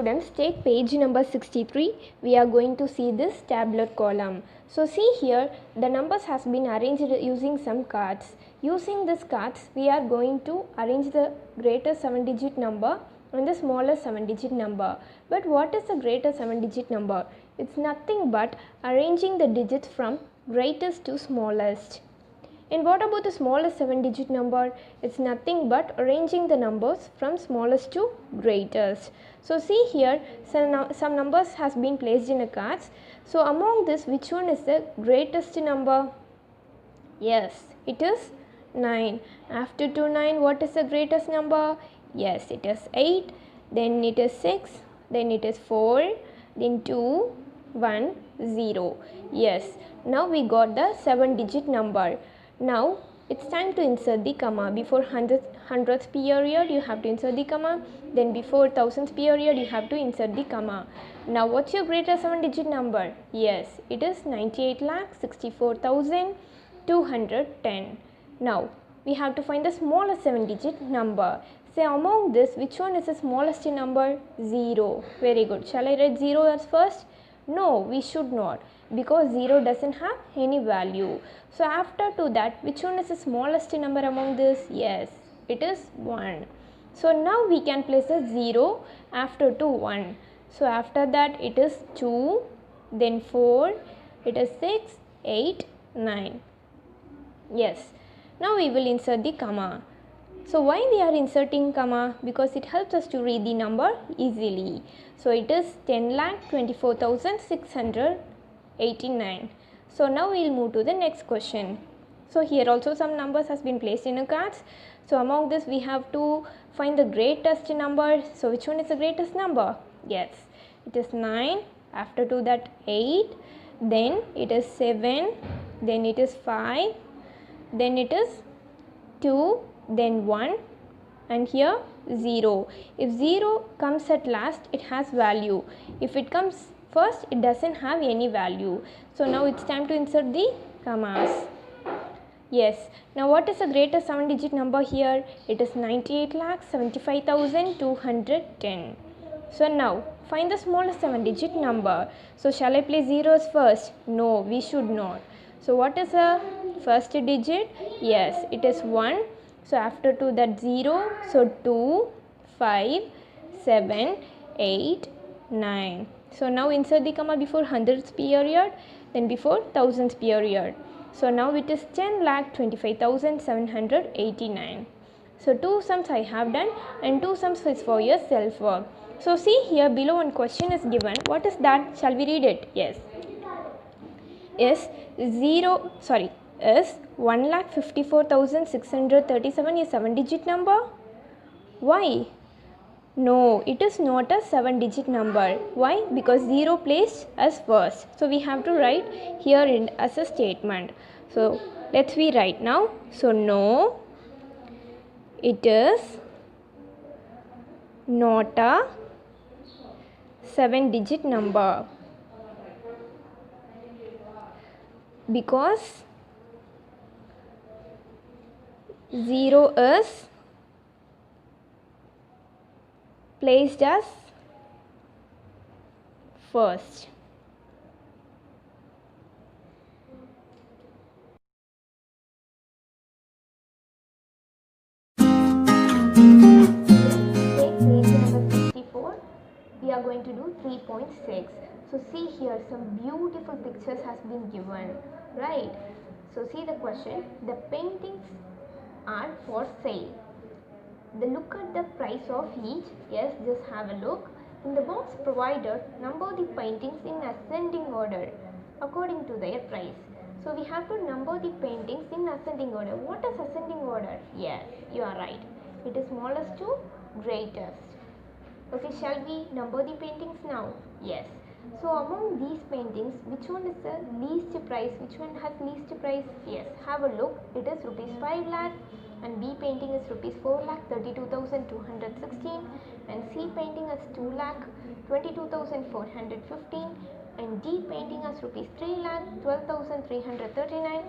students, take page number 63. We are going to see this tabular column. So see here, the numbers has been arranged using some cards. Using these cards, we are going to arrange the greatest 7-digit number and the smallest 7-digit number. But what is the greatest 7-digit number? It's nothing but arranging the digits from greatest to smallest. And what about the smallest 7-digit number? It's nothing but arranging the numbers from smallest to greatest. So see here, some numbers has been placed in a cards. So among this, which one is the greatest number? Yes, it is 9. After 2 9, what is the greatest number? Yes, it is 8. Then it is 6. Then it is 4. Then 2, 1, 0. Yes, now we got the 7-digit number. Now it's time to insert the comma. Before hundredth period you have to insert the comma. Then before thousandth period you have to insert the comma. Now what's your greatest 7-digit number? Yes, it is 98,64,210. Now we have to find the smallest 7-digit number. Say among this, which one is the smallest number? 0. Very good. Shall I write 0 as first? No, we should not, because 0 doesn't have any value. So after to that, which one is the smallest number among this? Yes, it is 1. So now we can place a 0 after to 1. So after that it is 2, then 4, it is 6, 8, 9. Yes, now we will insert the comma. So why we are inserting comma? Because it helps us to read the number easily. So it is 10,24,689. So now we will move to the next question. So here also some numbers has been placed in a cards. So among this we have to find the greatest number. So which one is the greatest number? Yes, it is 9. After to that 8. Then it is 7. Then it is 5. Then it is 2. Then 1, and here 0. If 0 comes at last, it has value. If it comes first, it doesn't have any value. So now it's time to insert the commas. Yes, now what is the greatest 7-digit number here? It is 98,75,210. So now find the smallest 7-digit number. So shall I place zeros first? No, we should not. So what is the first digit? Yes, it is 1. So after to that 0, so 2, 5, 7, 8, 9. So now insert the comma before hundredth period, then before thousandth period. So now it is 10,25,789. So 2 sums I have done and 2 sums is for your self work. So see here below one question is given. What is that? Shall we read it? Yes. Is 1,54,637 a 7-digit number? Why? No, it is not a 7-digit number. Why? Because 0 placed as first. So we have to write here in as a statement. So let's we write now. So no, it is not a 7-digit number. Because 0 is placed as first. Take page number 64. We are going to do 3.6. So see here, some beautiful pictures has been given, right? So see the question. The paintings are for sale. Look at the price of each. Yes, just have a look. In the box provided, number the paintings in ascending order according to their price. So we have to number the paintings in ascending order. What is ascending order? Yes, you are right. It is smallest to greatest. Okay, shall we number the paintings now? Yes. So among these paintings, which one is the least price? Which one has least price? Yes, have a look. It is rupees 5 lakh, and B painting is rupees 4 lakh 32,216, and C painting is 2 lakh 22,415, and D painting is rupees 3 lakh 12,339,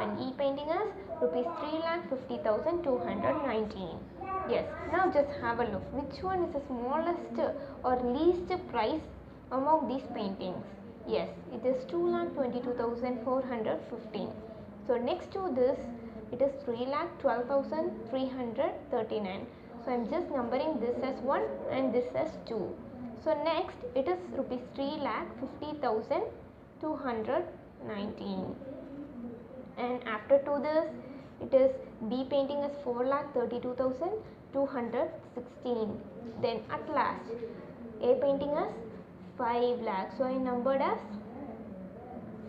and E painting is rupees 3 lakh 50,219. Yes, now just have a look. Which one is the smallest or least price among these paintings? Yes, it is 2,22,415. So next to this, it is 3,12,339. So I am just numbering this as 1 and this as 2. So next, it is rupees 3,50,219. And after to this, it is B painting is 4,32,216. Then at last A painting is 5 lakh. So I numbered as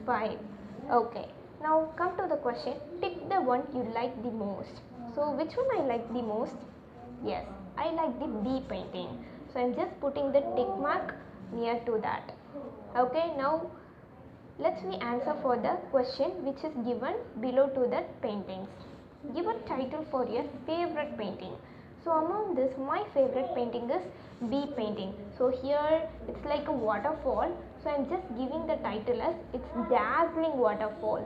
5. Okay, now come to the question. Pick the one you like the most. So which one I like the most? Yes, I like the B painting. So I am just putting the tick mark near to that. Okay, now let's me answer for the question which is given below to that paintings. Give a title for your favorite painting. So among this, my favorite painting is B painting. So here it's like a waterfall. So I am just giving the title as it's dazzling waterfall.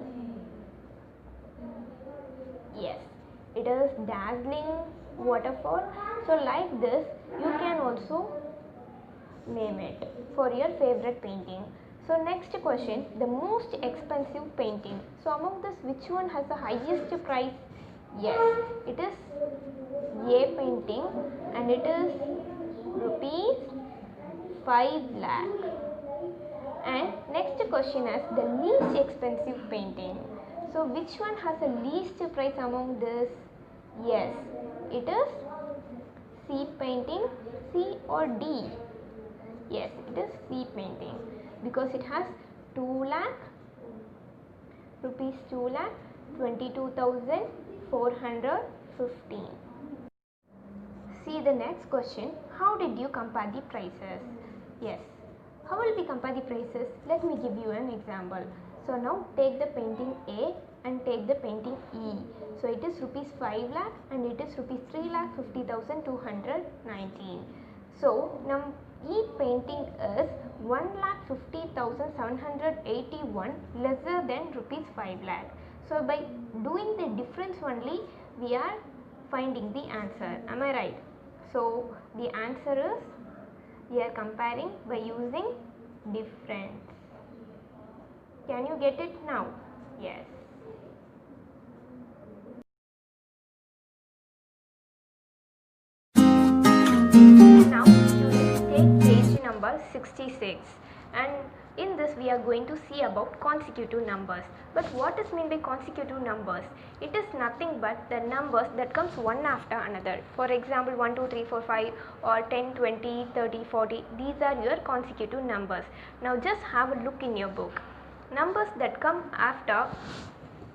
Yes, it is dazzling waterfall. So like this, you can also name it for your favorite painting. So next question, the most expensive painting. So among this, which one has the highest price? Yes, it is A painting and it is rupees 5 lakh. And next question is the least expensive painting. So which one has the least price among this? Yes, it is C painting, C or D? Yes, it is C painting because it has 2 lakh rupees 2 lakh 22,415. See the next question. How did you compare the prices? Yes. How will we compare the prices? Let me give you an example. So now take the painting A and take the painting E. So it is rupees 5 lakh and it is rupees 3 lakh 50,219. So now E painting is 1,50,781 lesser than rupees 5 lakh. So by doing the difference only we are finding the answer. Am I right? So the answer is we are comparing by using difference. Can you get it now? Yes. Now students take page number 66 and in this we are going to see about consecutive numbers. But what is meant by consecutive numbers? It is nothing but the numbers that comes one after another. For example 1, 2, 3, 4, 5 or 10, 20, 30, 40. These are your consecutive numbers. Now just have a look in your book. Numbers that come after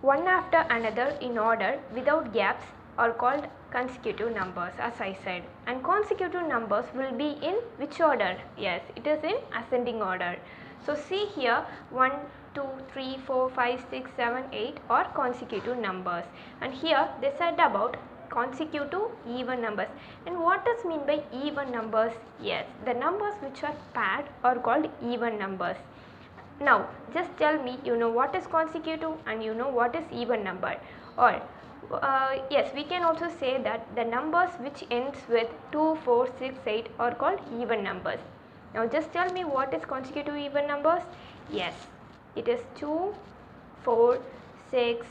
one after another in order without gaps are called consecutive numbers, as I said, and consecutive numbers will be in which order? Yes, it is in ascending order. So see here 1, 2, 3, 4, 5, 6, 7, 8 are consecutive numbers, and here they said about consecutive even numbers. And what is mean by even numbers? Yes, the numbers which are paired are called even numbers. Now just tell me, you know what is consecutive and you know what is even number, or yes, we can also say that the numbers which ends with 2, 4, 6, 8 are called even numbers. Now just tell me what is consecutive even numbers. Yes, it is 2, 4, 6,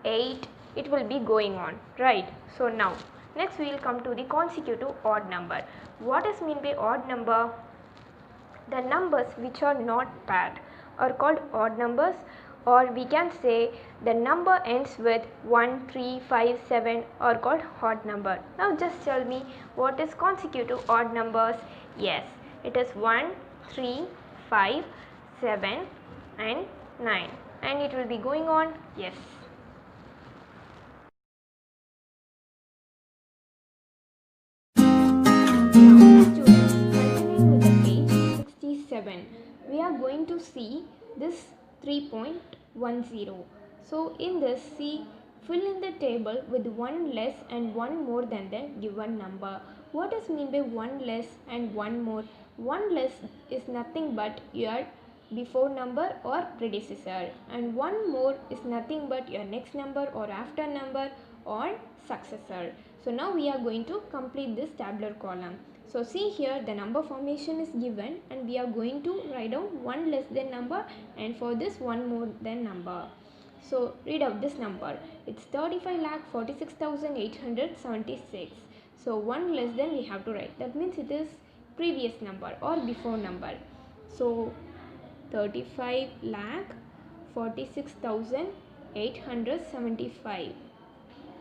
8. It will be going on, right? So now next we will come to the consecutive odd number. What is mean by odd number? The numbers which are not paired are called odd numbers, or we can say the number ends with 1, 3, 5, 7 are called odd number. Now just tell me what is consecutive odd numbers. Yes, it is 1, 3, 5, 7 and 9, and it will be going on. Yes. Students, continuing with the page 67, we are going to see this 3.10. So in this, see, fill in the table with one less and one more than the given number. What is mean by one less and one more? One less is nothing but your before number or predecessor, and one more is nothing but your next number or after number or successor. So now we are going to complete this tabular column. So see here, the number formation is given and we are going to write down one less than number, and for this one more than number. So read out this number. It's 35,46,876. So one less than we have to write. That means it is previous number or before number. So 35,46,875.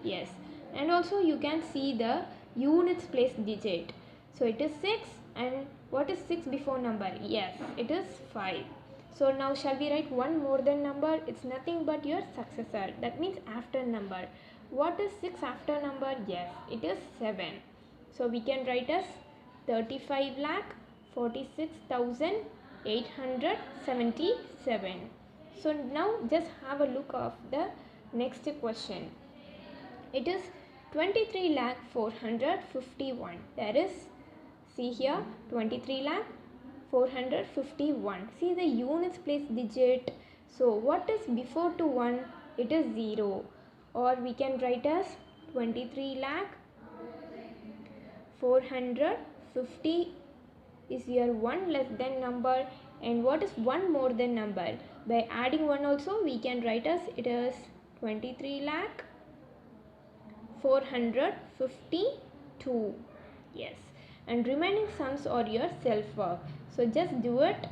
Yes, and also you can see the units place digit. So it is 6, and what is 6 before number? Yes, it is 5. So now shall we write one more than number? It's nothing but your successor. That means after number. What is 6 after number? Yes, it is 7. So we can write as 35,46,877. So now just have a look of the next question. It is 23,451,000. There is, see here, 23,451,000. See the units place digit. So what is before to 1? It is 0. Or we can write as 23,450,000 is your one less than number. And what is one more than number? By adding 1 also we can write as it is 23,452. Yes, and remaining sums are your self work. So just do it